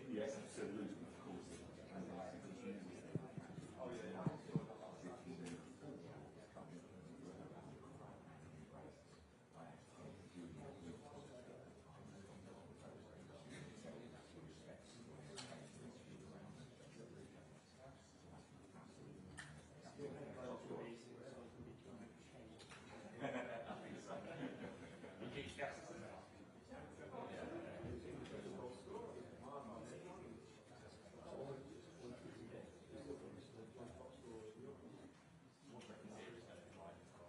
Yes, absolutely, of course. Oh, yeah.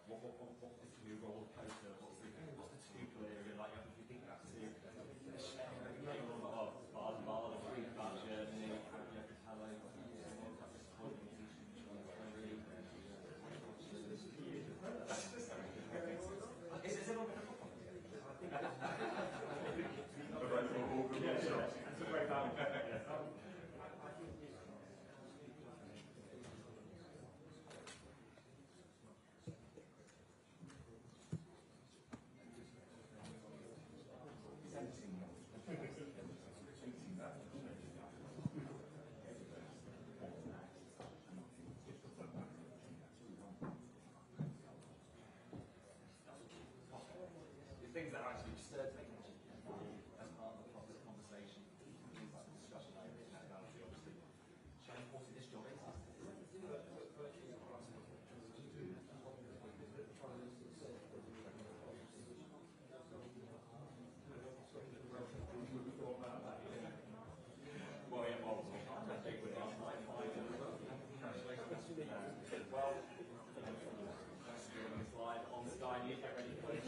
What's the new roller coaster? What's the Tuchel area like? If you think that's the free budget, it's a great time. Things that are actually absurd technology as part of the conversation, things like the discussion over nationality, obviously, show how important this job is. Well, yeah, well, I think with last night, well, it's live on Sky News, get ready for it.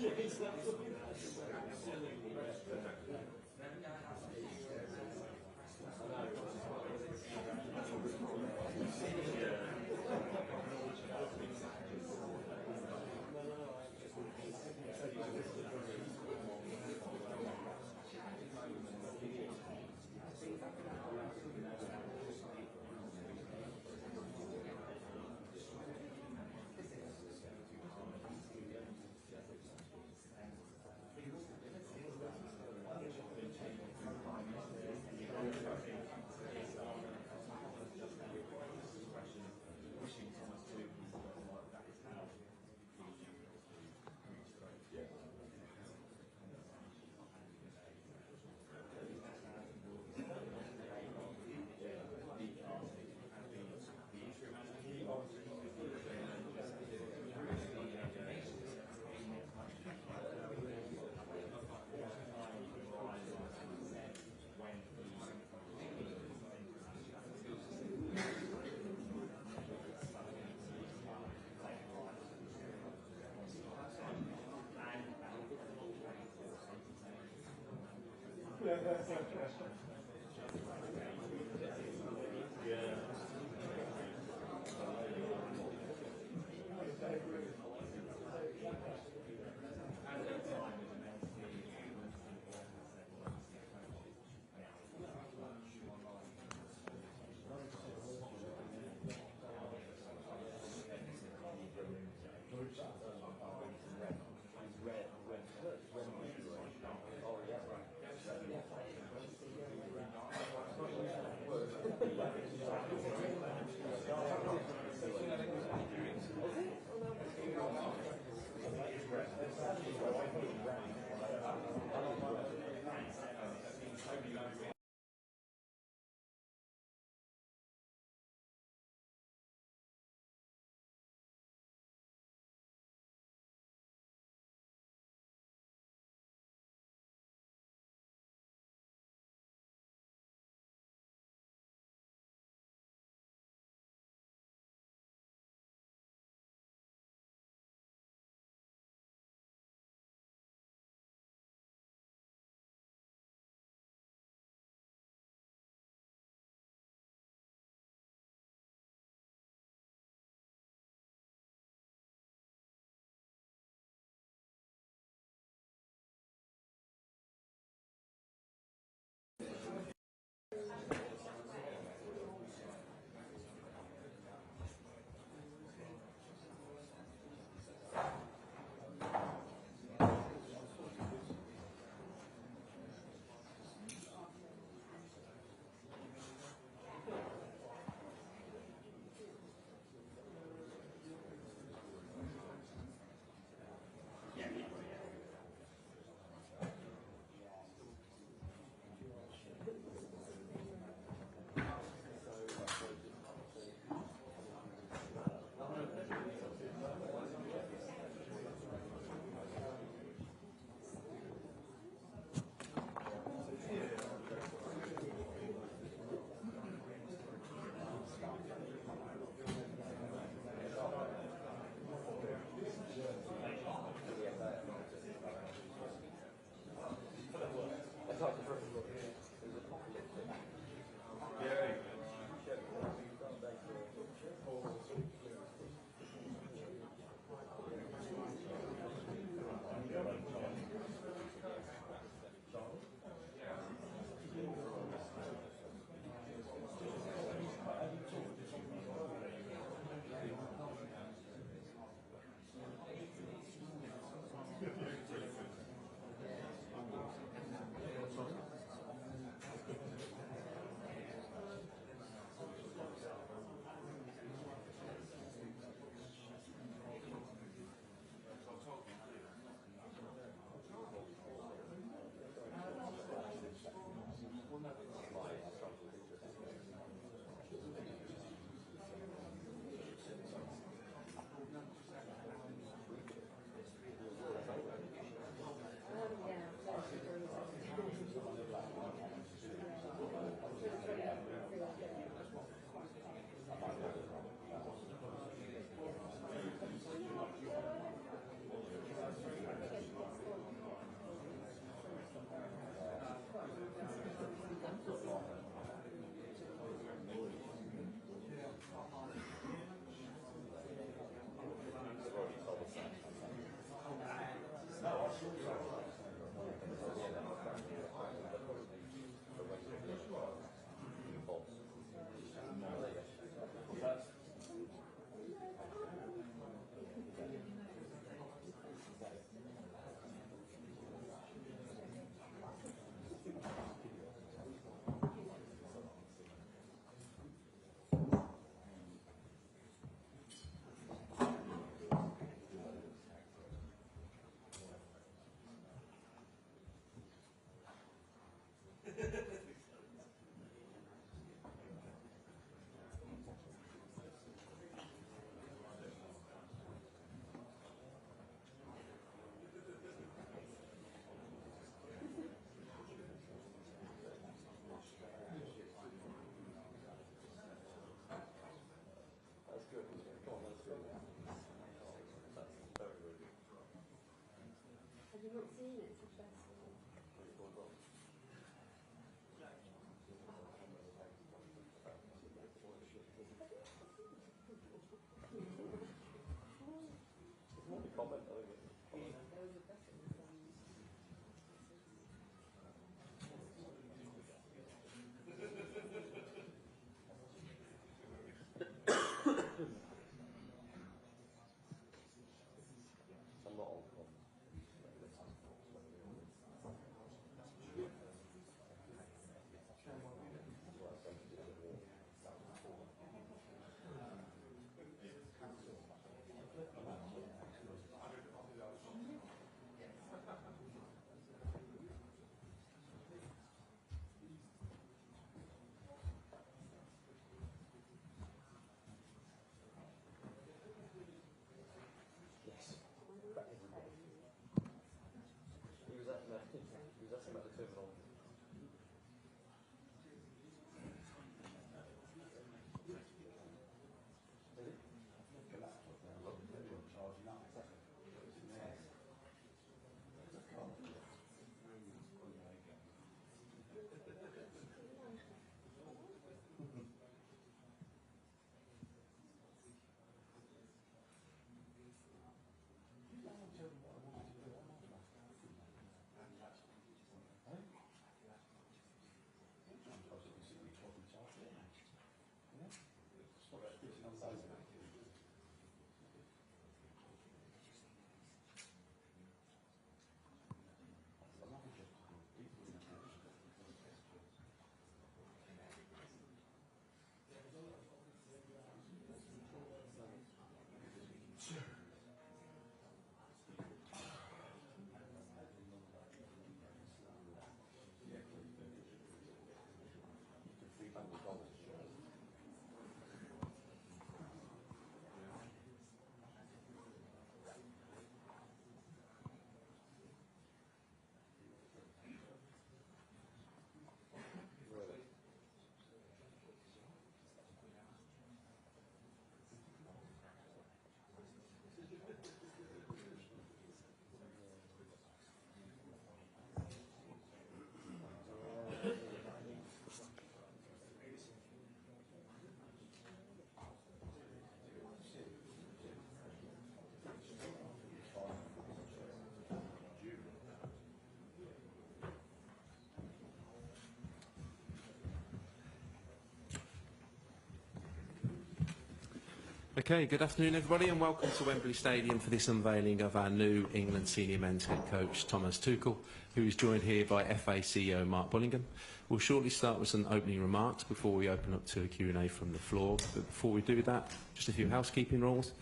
Okay, good afternoon everybody and welcome to Wembley Stadium for this unveiling of our new England senior men's head coach Thomas Tuchel, who is joined here by FA CEO Mark Bullingham. We'll shortly start with some opening remarks before we open up to a Q&A from the floor. But before we do that, just a few housekeeping rules.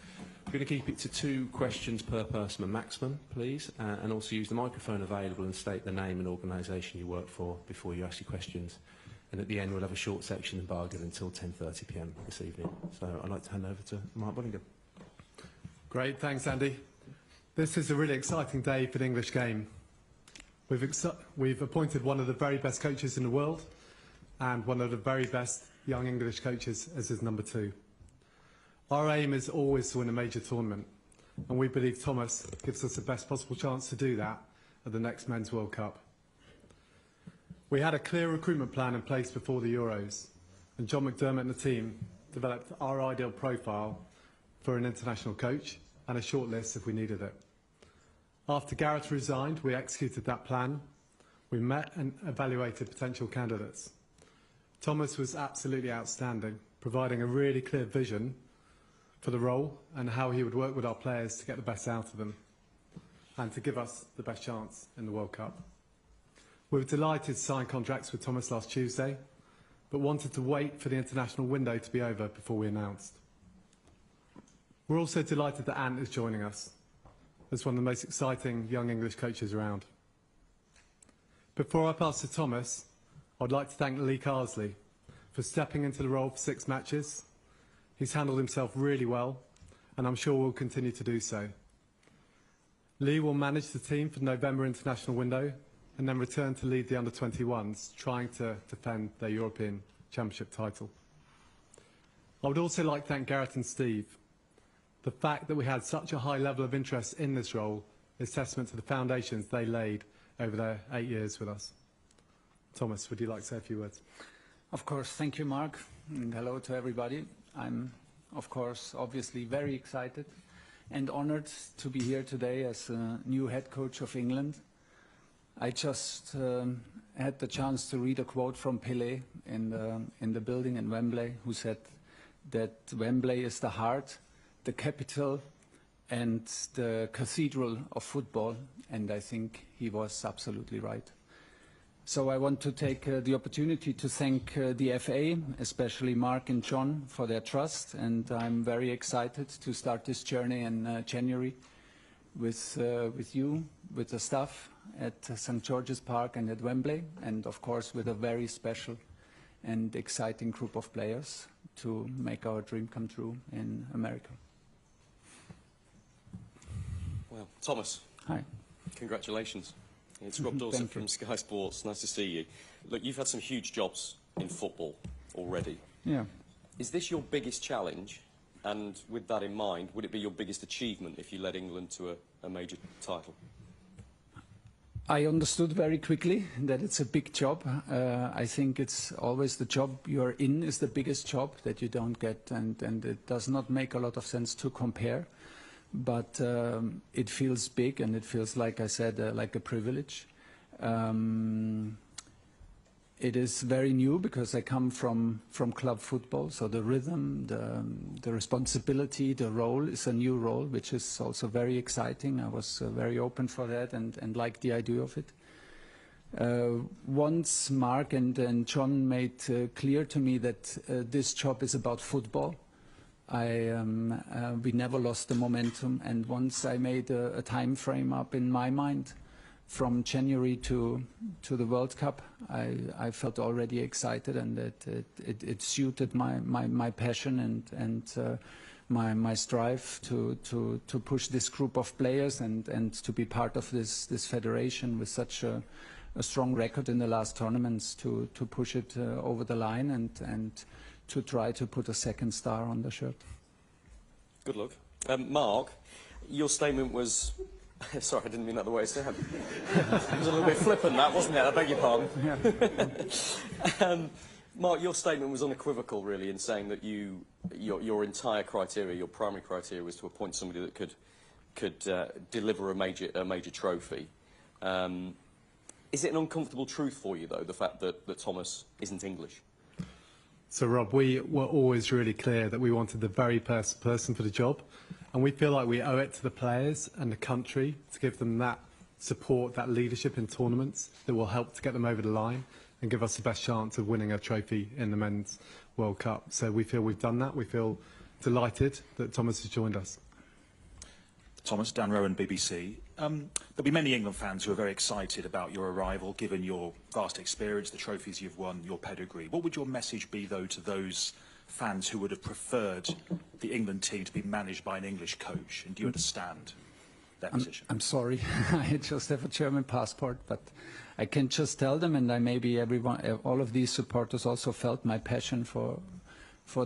We're going to keep it to 2 questions per person maximum, please, and also use the microphone available and state the name and organisation you work for before you ask your questions. And at the end, we'll have a short section and bargain until 10:30 p.m. this evening. So I'd like to hand over to Mark Bullingham. Great, thanks, Andy. This is a really exciting day for the English game. We've appointed one of the very best coaches in the world and one of the very best young English coaches as his number 2. Our aim is always to win a major tournament, and we believe Thomas gives us the best possible chance to do that at the next Men's World Cup. We had a clear recruitment plan in place before the Euros, and John McDermott and the team developed our ideal profile for an international coach and a shortlist if we needed it. After Gareth resigned, we executed that plan. We met and evaluated potential candidates. Thomas was absolutely outstanding, providing a really clear vision for the role and how he would work with our players to get the best out of them and to give us the best chance in the World Cup. We were delighted to sign contracts with Thomas last Tuesday, but wanted to wait for the international window to be over before we announced. We're also delighted that Ant is joining us as one of the most exciting young English coaches around. Before I pass to Thomas, I'd like to thank Lee Carsley for stepping into the role for 6 matches. He's handled himself really well, and I'm sure will continue to do so. Lee will manage the team for the November international window and then return to lead the under-21s, trying to defend their European Championship title. I would also like to thank Gareth and Steve. The fact that we had such a high level of interest in this role is testament to the foundations they laid over their 8 years with us. Thomas, would you like to say a few words? Of course, thank you, Mark, and hello to everybody. I'm, of course, obviously very excited and honored to be here today as a new head coach of England. I just had the chance to read a quote from Pelé in the building in Wembley, who said that Wembley is the heart, the capital, and the cathedral of football, and I think he was absolutely right. So I want to take the opportunity to thank the FA, especially Mark and John, for their trust, and I'm very excited to start this journey in January with you, with the staff at St. George's Park and at Wembley, and of course with a very special and exciting group of players to make our dream come true in America. Well, Thomas. Hi. Congratulations. It's Rob Dawson from Sky Sports. Nice to see you. Look, you've had some huge jobs in football already. Yeah. Is this your biggest challenge? And with that in mind, would it be your biggest achievement if you led England to a major title? I understood very quickly that it's a big job. I think it's always the job you're in is the biggest job that you don't get, and it does not make a lot of sense to compare. But it feels big, and it feels, like I said, like a privilege. It is very new because I come from club football, so the rhythm, the responsibility, the role is a new role, which is also very exciting. I was very open for that and liked the idea of it. Once Mark and John made clear to me that this job is about football, we never lost the momentum, and once I made a time frame up in my mind, from January to the World Cup, I felt already excited, and that it suited my passion and my strive to push this group of players and to be part of this federation with such a strong record in the last tournaments to push it over the line and to try to put a second star on the shirt. Good luck. Mark, your statement was... Sorry, I didn't mean that the way it sounded. It was a little bit flippant, that, wasn't it? I beg your pardon. Yeah. Mark, your statement was unequivocal, really, in saying that your entire criteria, your primary criteria, was to appoint somebody that could deliver a major trophy. Is it an uncomfortable truth for you, though, the fact that Thomas isn't English? So, Rob, we were always really clear that we wanted the very best person for the job, and we feel like we owe it to the players and the country to give them that support, that leadership in tournaments that will help to get them over the line and give us the best chance of winning a trophy in the Men's World Cup. So we feel we've done that. We feel delighted that Thomas has joined us. Thomas, Dan Rowan, BBC. There'll be many England fans who are very excited about your arrival, given your vast experience, the trophies you've won, your pedigree. What would your message be, though, to those fans who would have preferred the England team to be managed by an English coach? And do you understand that position? I'm sorry, I just have a German passport, but I can just tell them, and maybe all of these supporters also felt my passion for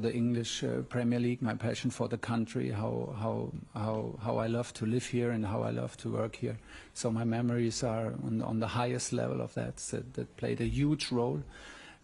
the English Premier League, my passion for the country, how I love to live here and how I love to work here. So my memories are on the highest level of that. So that played a huge role.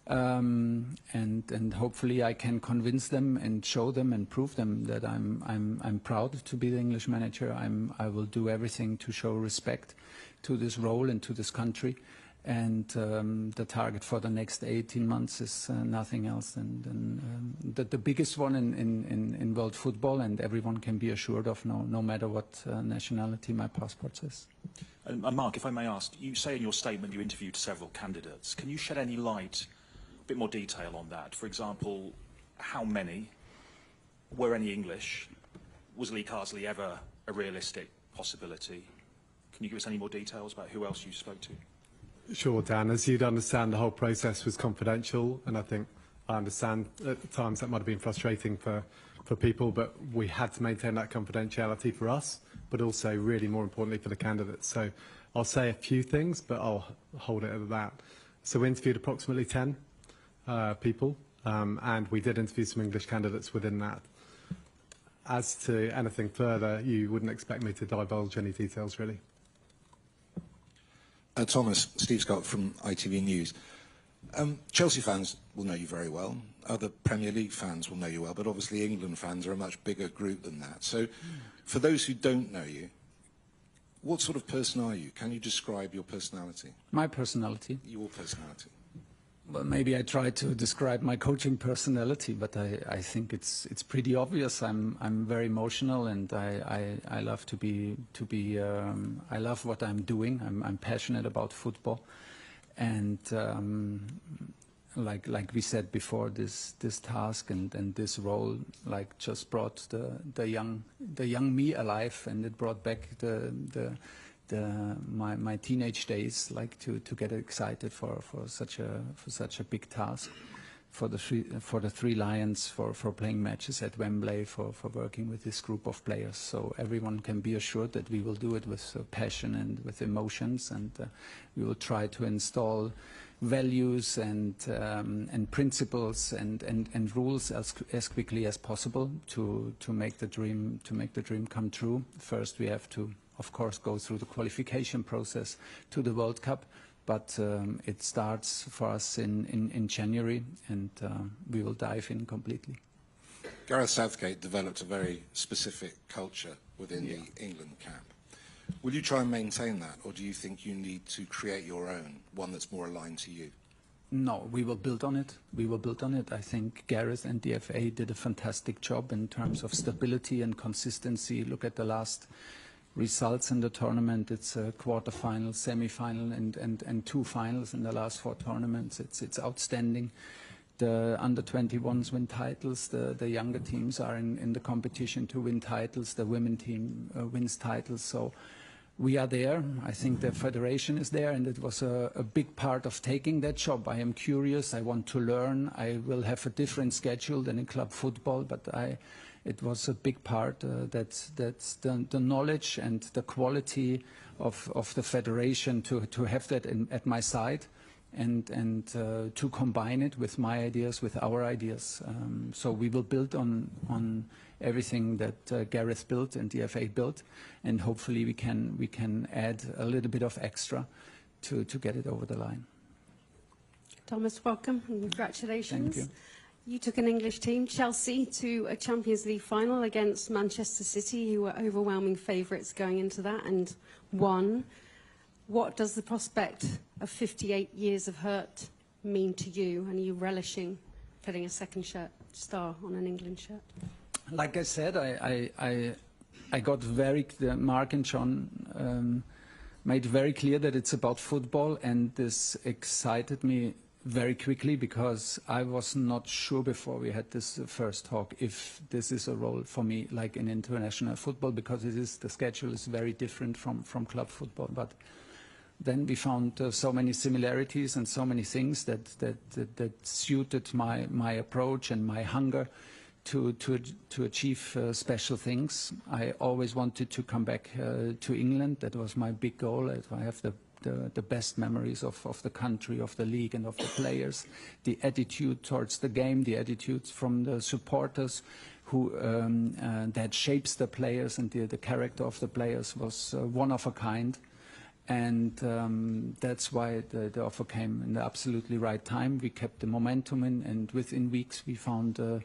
And hopefully I can convince them and show them and prove them that I'm proud to be the English manager. I will do everything to show respect to this role and to this country. And the target for the next 18 months is nothing else than the biggest one in world football, and everyone can be assured of, no matter what nationality my passport says. And Mark, if I may ask, you say in your statement you interviewed several candidates. Can you shed any light, a bit more detail on that? For example, how many? Were any English? Was Lee Carsley ever a realistic possibility? Can you give us any more details about who else you spoke to? Sure, Dan. As you'd understand, the whole process was confidential, and I understand at times that might have been frustrating for people, but we had to maintain that confidentiality for us, but also really more importantly for the candidates. So I'll say a few things, but I'll hold it at that. So we interviewed approximately 10 people, and we did interview some English candidates within that. As to anything further, you wouldn't expect me to divulge any details, really. Thomas, Steve Scott from ITV News. Chelsea fans will know you very well. Other Premier League fans will know you well, but obviously England fans are a much bigger group than that. So for those who don't know you, what sort of person are you? Can you describe your personality? My personality? Your personality. Well, maybe I try to describe my coaching personality, but I think it's pretty obvious. I'm very emotional, and I love I love what I'm doing. I'm passionate about football, and like we said before, this task and this role just brought the young me alive, and it brought back my teenage days, to get excited for such a big task, for the Three Lions, for playing matches at Wembley, for working with this group of players. So everyone can be assured that we will do it with passion and with emotions, and we will try to install values and principles and rules as quickly as possible to make the dream come true. First, we have to, of course, go through the qualification process to the World Cup, but it starts for us in January, and we will dive in completely. Gareth Southgate developed a very specific culture within the England camp. Will you try and maintain that, or do you think you need to create your own, one that's more aligned to you? No, we will build on it. We will build on it. I think Gareth and the FA did a fantastic job in terms of stability and consistency. Look at the last results in the tournament. It's a quarter-final, semi-final, and two finals in the last four tournaments. It's outstanding. The under-21s win titles. The younger teams are in the competition to win titles. The women team wins titles. So we are there. I think the federation is there, and it was a big part of taking that job. I am curious. I want to learn. I will have a different schedule than in club football, but it was a big part. That's the knowledge and the quality of the federation to have that at my side, and to combine it with my ideas, with our ideas. So we will build on everything that Gareth built and the FA built, and hopefully we can add a little bit of extra to get it over the line. Thomas, welcome and congratulations. Thank you. You took an English team, Chelsea, to a Champions League final against Manchester City, who were overwhelming favourites going into that, and won. What does the prospect of 58 years of hurt mean to you, and are you relishing putting a second star on an England shirt? Like I said, I got Mark and John made very clear that it's about football, and this excited me very quickly because I was not sure before we had this first talk if this is a role for me like in international football, because the schedule is very different from club football. But then we found so many similarities and so many things that suited my approach and my hunger to achieve special things. I always wanted to come back to England. That was my big goal. I have the best memories of the country, of the league and of the players. The attitude towards the game, the attitude from the supporters who that shapes the players, and the character of the players was one of a kind. And that's why the offer came in the absolutely right time. We kept the momentum in, and within weeks we found a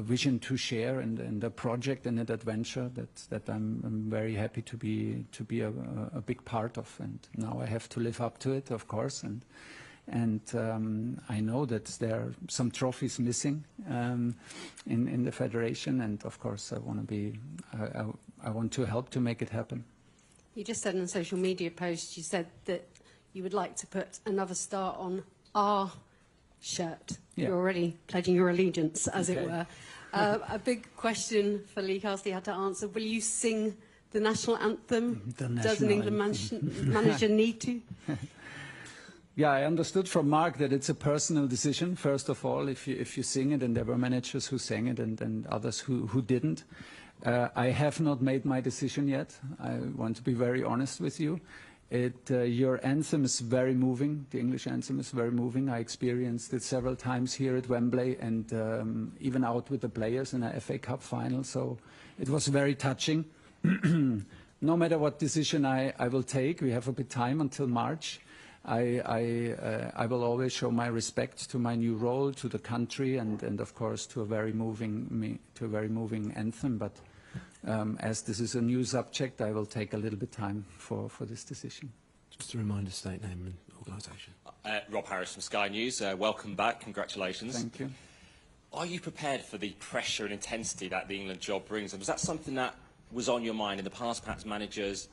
vision to share and a project and an adventure that I'm very happy to be a big part of. And now I have to live up to it, of course. And I know that there are some trophies missing in the federation, and of course I want to help to make it happen. You just said in a social media post, you said that you would like to put another star on our shirt. Yeah. You're already pledging your allegiance, as it were. A big question for Lee Castley had to answer. Will you sing the national anthem? Does an England manager need to? Yeah, I understood from Mark that it's a personal decision, first of all, if you sing it, and there were managers who sang it and others who didn't. I have not made my decision yet. I want to be very honest with you. Your anthem is very moving. The English anthem is very moving. I experienced it several times here at Wembley, and even out with the players in a FA Cup final. So it was very touching. No matter what decision I will take, we have a bit time until March. I will always show my respect to my new role, to the country, and of course to a very moving anthem. But as this is a new subject, I will take a little bit time for this decision. Just a reminder, state name and organisation. Rob Harris from Sky News. Welcome back. Congratulations. Thank you. Are you prepared for the pressure and intensity that the England job brings? And was that something that was on your mind in the past? Perhaps managers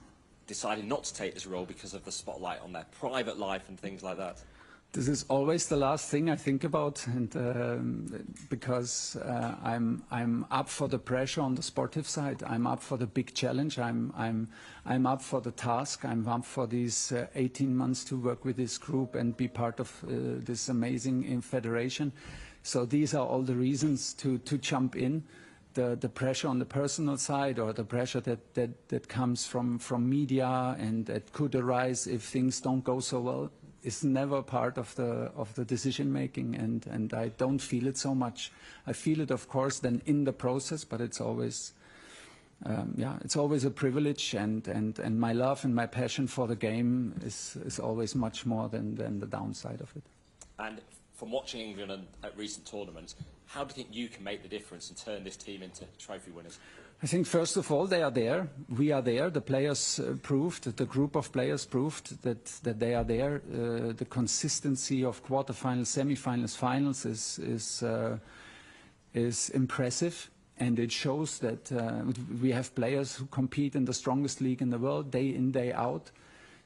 decided not to take this role because of the spotlight on their private life and things like that? This is always the last thing I think about, and because I'm up for the pressure on the sportive side. I'm up for the big challenge. I'm up for the task. I'm up for these 18 months to work with this group and be part of this amazing federation. So these are all the reasons to jump in. The pressure on the personal side, or the pressure that comes from media and that could arise if things don't go so well, is never part of the decision making, and I don't feel it so much. I feel it, of course, then in the process, but it's always it's always a privilege, and my love and my passion for the game is always much more than the downside of it. And from watching England at recent tournaments, how do you think you can make the difference and turn this team into trophy winners? I think, first of all, they are there. We are there. The players proved, the group of players proved that they are there. The consistency of quarterfinals, semi-finals, finals is impressive, and it shows that we have players who compete in the strongest league in the world, day in, day out.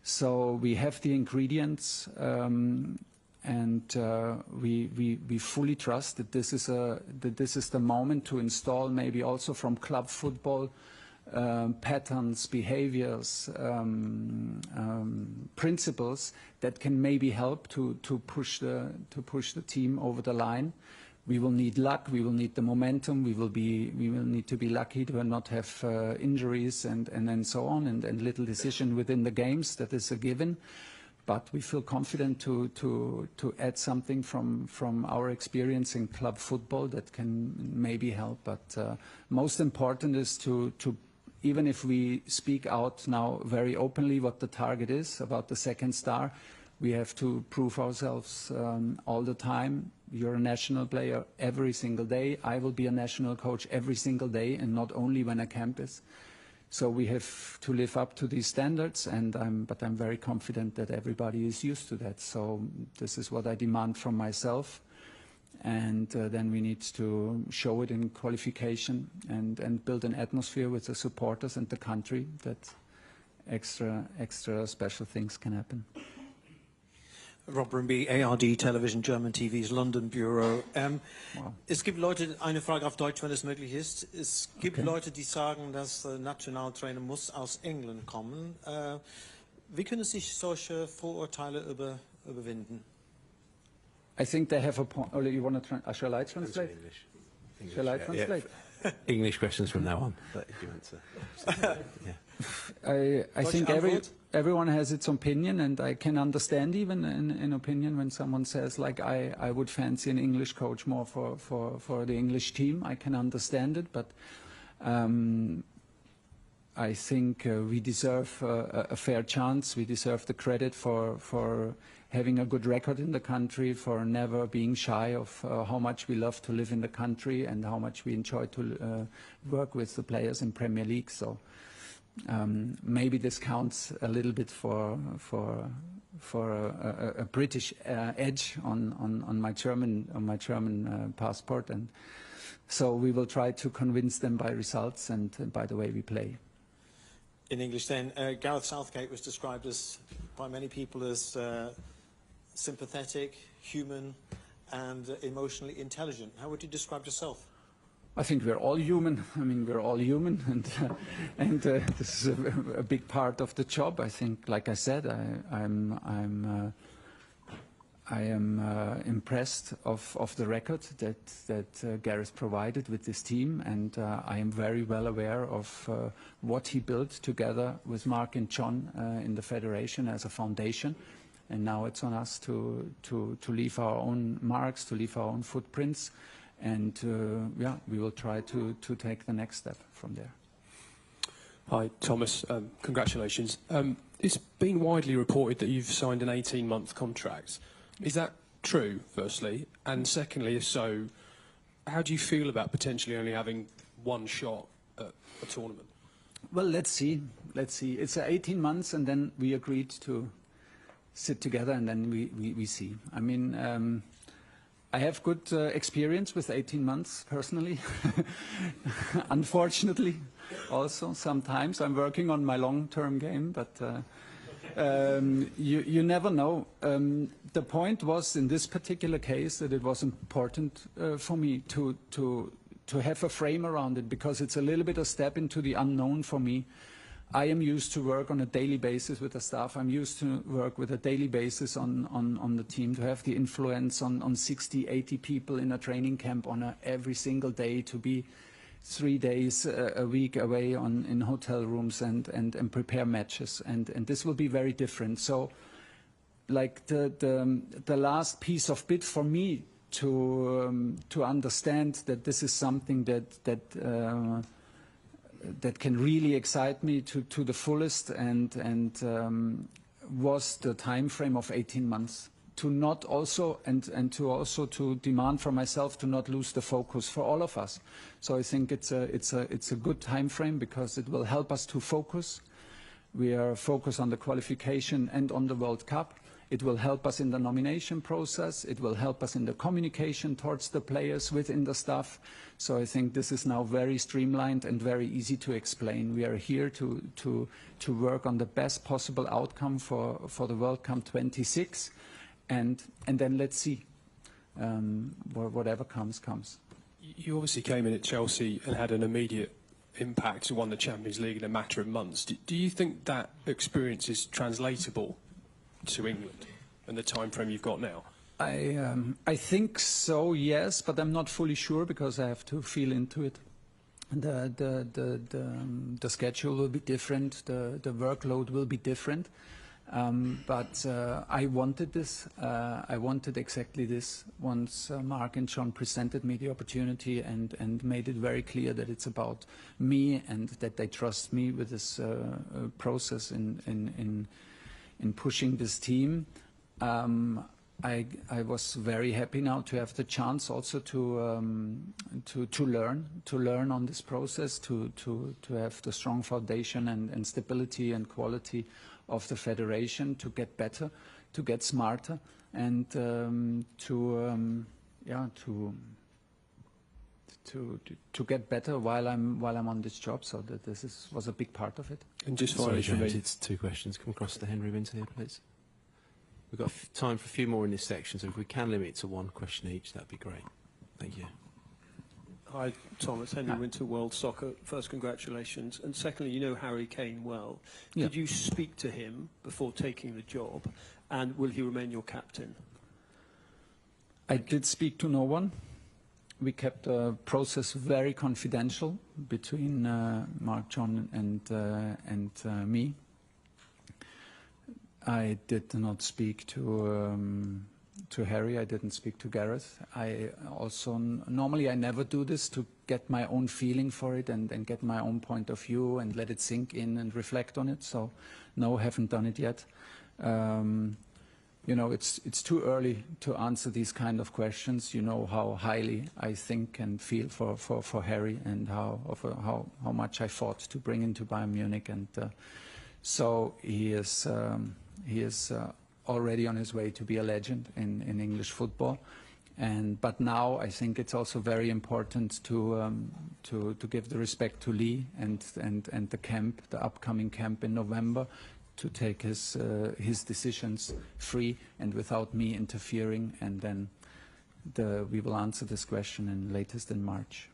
So we have the ingredients, and we fully trust that this is the moment to install, maybe also from club football, patterns, behaviors, principles that can maybe help to push the team over the line. We will need luck. We will need the momentum. We will need to be lucky to not have injuries and so on, and little decision within the games. That is a given. But we feel confident to add something from our experience in club football that can maybe help. But most important is to, even if we speak out now very openly what the target is about the second star, we have to prove ourselves all the time. You're a national player every single day. I will be a national coach every single day, and not only when a camp is. So we have to live up to these standards, but I'm very confident that everybody is used to that. So this is what I demand from myself, and then we need to show it in qualification and build an atmosphere with the supporters and the country that extra special things can happen. Rob Brimby, ARD Television, German TV's London Bureau. Wow. Es gibt Leute, eine Frage auf Deutsch, wenn es möglich ist. Es gibt Leute, die sagen, dass der Nationaltrainer muss aus England kommen. Wie können sich solche Vorurteile überwinden? I think they have a point. Oh, you want to shall I translate? English. Shall I translate? Yeah. English questions from now on. But if you answer. I think everyone has its opinion, and I can understand even an opinion when someone says, like, I would fancy an English coach more for the English team. I can understand it, but I think we deserve a fair chance. We deserve the credit for having a good record in the country, for never being shy of how much we love to live in the country and how much we enjoy to work with the players in Premier League. So maybe this counts a little bit for a British edge on my German passport, and so we will try to convince them by results and by the way we play. In English then, Gareth Southgate was described as, by many people, as sympathetic, human and emotionally intelligent. How would you describe yourself? I think we're all human. I mean, we're all human, and this is a big part of the job. I think, like I said, I am impressed of the record that Gareth provided with this team, and I am very well aware of what he built together with Mark and John in the federation as a foundation. And now it's on us to leave our own marks, to leave our own footprints. And yeah, we will try to take the next step from there. Hi, Thomas. Congratulations. It's been widely reported that you've signed an 18-month contract. Is that true, firstly? And secondly, if so, how do you feel about potentially only having one shot at a tournament? Well, let's see. Let's see. It's 18 months, and then we agreed to sit together, and then we see. I mean, I have good experience with 18 months, personally. Unfortunately, also, sometimes I'm working on my long-term game, but you never know. The point was, in this particular case, that it was important for me to have a frame around it, because it's a little bit a step into the unknown for me. I am used to work on a daily basis with the staff. I'm used to work with a daily basis on the team, to have the influence on 60, 80 people in a training camp on every single day, to be 3 days a week away in hotel rooms and prepare matches. And this will be very different. So, like the last piece of bit for me to understand that this is something that can really excite me to the fullest, and was the time frame of 18 months. To not also, and to also to demand from myself to not lose the focus for all of us. So I think it's a good time frame, because it will help us to focus. We are focused on the qualification and on the World Cup. It will help us in the nomination process. It will help us in the communication towards the players within the staff. So I think this is now very streamlined and very easy to explain. We are here to work on the best possible outcome for the World Cup 26, and then let's see. Whatever comes. You obviously came in at Chelsea and had an immediate impact and won the Champions League in a matter of months. Do you think that experience is translatable to England and the time frame you've got now? I think so, yes, but I'm not fully sure, because I have to feel into it. The schedule will be different, the workload will be different, but I wanted this. I wanted exactly this once Mark and John presented me the opportunity and made it very clear that it's about me and that they trust me with this process in pushing this team. I was very happy now to have the chance also to learn on this process, to have the strong foundation and stability and quality of the federation, to get better, to get smarter, and to yeah, to get better while I'm on this job. So that was a big part of it. And just Sorry, finally, James, it's 2 questions. Come across to Henry Winter here, please. We've got time for a few more in this section, so if we can limit it to 1 question each, that'd be great. Thank you. Hi, Thomas. Henry Winter, World Soccer. First, congratulations. And secondly, you know Harry Kane well. Yeah. Did you speak to him before taking the job? And will he remain your captain? I did speak to no one. We kept the process very confidential between Mark, John, and me. I did not speak to Harry. I didn't speak to Gareth. I also normally I never do this to get my own feeling for it and get my own point of view and let it sink in and reflect on it. So no, haven't done it yet. You know, it's too early to answer these kind of questions. You know how highly I think and feel for Harry, and how much I fought to bring him to Bayern Munich, and so he is already on his way to be a legend in English football. But now I think it's also very important to give the respect to Lee and the camp, the upcoming camp in November, to take his decisions free and without me interfering, and then we will answer this question latest in March.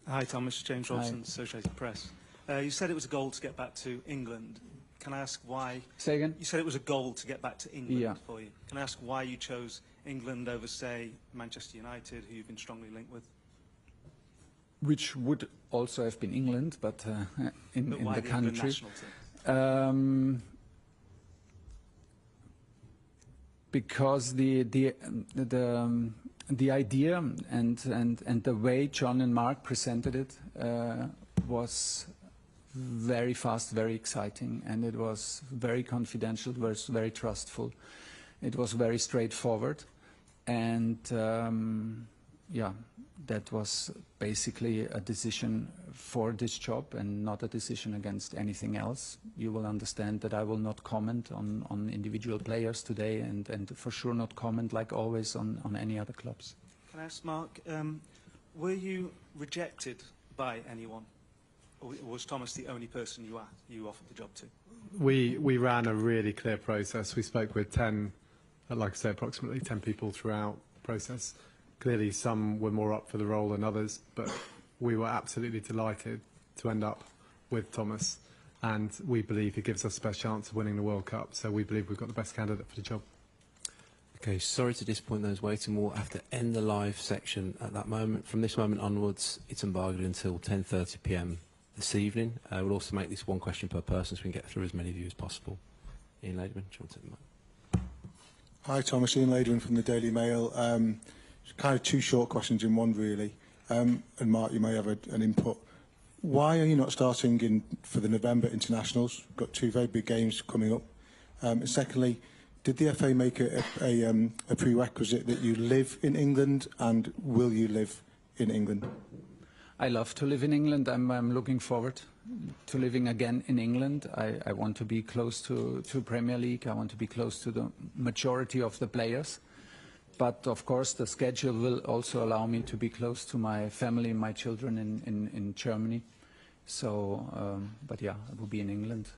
Hi, Thomas. James Robson, Associated Press. You said it was a goal to get back to England. Can I ask why? Say again? You said it was a goal to get back to England Yeah. for you. Can I ask why you chose England over, say, Manchester United, who you've been strongly linked with? Which would also have been England, but in But why the the country. England national team? Because the idea and the way John and Mark presented it was very fast, very exciting, and it was very confidential, it was very trustful, it was very straightforward, and yeah, that was basically a decision for this job and not a decision against anything else. You will understand that I will not comment on individual players today, and for sure not comment, like always, on any other clubs. Can I ask, Mark, were you rejected by anyone? Or was Thomas the only person you offered the job to? We ran a really clear process. We spoke with 10, like I say, approximately 10 people throughout the process. Clearly some were more up for the role than others, but we were absolutely delighted to end up with Thomas, and we believe he gives us the best chance of winning the World Cup, so we believe we've got the best candidate for the job. Okay, sorry to disappoint those waiting. We'll have to end the live section at that moment. From this moment onwards, it's embargoed until 10:30 p.m. this evening. We'll also make this 1 question per person so we can get through as many of you as possible. Ian Laderman, do you want to take the mic? Hi, Thomas. Ian Laderman from the Daily Mail. Kind of 2 short questions in one, really. And Mark, you may have an input. Why are you not starting for the November internationals? We've got 2 very big games coming up. And secondly, did the FA make a prerequisite that you live in England, and will you live in England? I love to live in England. I'm looking forward to living again in England. I want to be close to Premier League. I want to be close to the majority of the players. But of course, the schedule will also allow me to be close to my family, my children in Germany. So, but yeah, I will be in England.